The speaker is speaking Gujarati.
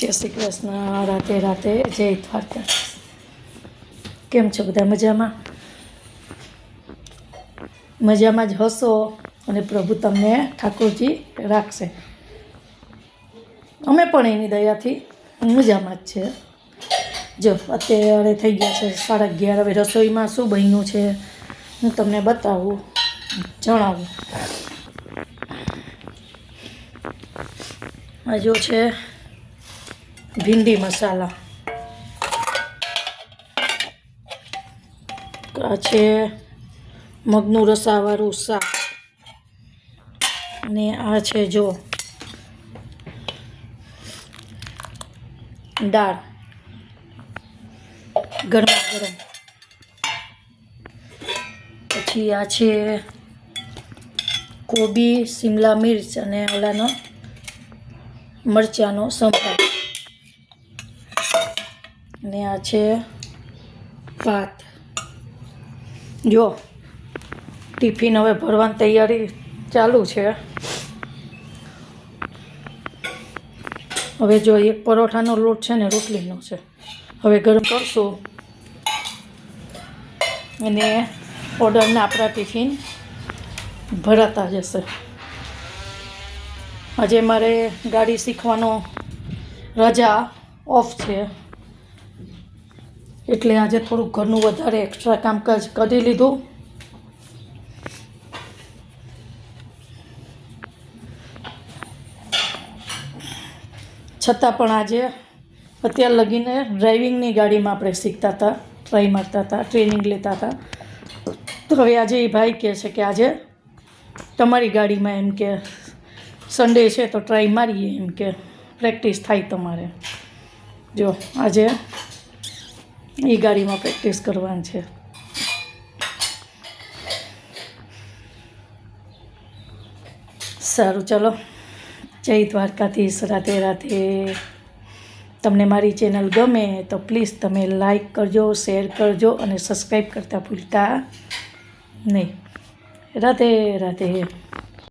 જય શ્રી કૃષ્ણ. રાતે રાતે જય દ્વારકા. કેમ છો બધા? મજામાં? મજામાં જ હશો અને પ્રભુ તમને ઠાકોરજી રાખશે. અમે પણ એની દયાથી મજામાં જ છે. જો અત્યારે થઈ ગયા છે 11:30. હવે રસોઈમાં શું બન્યું છે હું તમને બતાવું, જણાવું. આ જો છે ભીંડી મસાલા, આ છે મગનું રસાવાળું શાક, અને આ છે જો દાળ ગરમા ગરમ. પછી આ છે કોબી, શિમલા મિર્ચ અને ઓલાનો મરચાંનો સંભાર, અને આ છે ભાત. જો ટિફિન હવે ભરવાની તૈયારી ચાલુ છે. હવે જો એક પરોઠાનો લોટ છે ને રોટલીનો છે, હવે ગરમ કરશું અને ઓર્ડરના આપણા ટિફિન ભરાતા જશે. આજે મારે ગાડી શીખવાનો રજા ઓફ છે, એટલે આજે થોડુંક ઘરનું વધારે એક્સ્ટ્રા કામકાજ કરી લીધું. છતાં પણ આજે અત્યાર લગીને ડ્રાઇવિંગની ગાડીમાં આપણે શીખતા હતા, ટ્રાય મારતા હતા, ટ્રેનિંગ લેતા હતા. તો હવે આજે એ ભાઈ કહે છે કે આજે તમારી ગાડીમાં એમ કે સન્ડે છે તો ટ્રાય મારીએ, એમ કે પ્રેક્ટિસ થાય તમારે. જો આજે એ ગાડીમાં પ્રેક્ટિસ કરવાની છે. સારું, ચલો, જય દ્વારકાધીશ. રાધે રાધે. તમને મારી ચેનલ ગમે તો પ્લીઝ તમે લાઈક કરજો, શેર કરજો અને સબસ્ક્રાઈબ કરતા ભૂલતા નહીં. રાધે રાધે.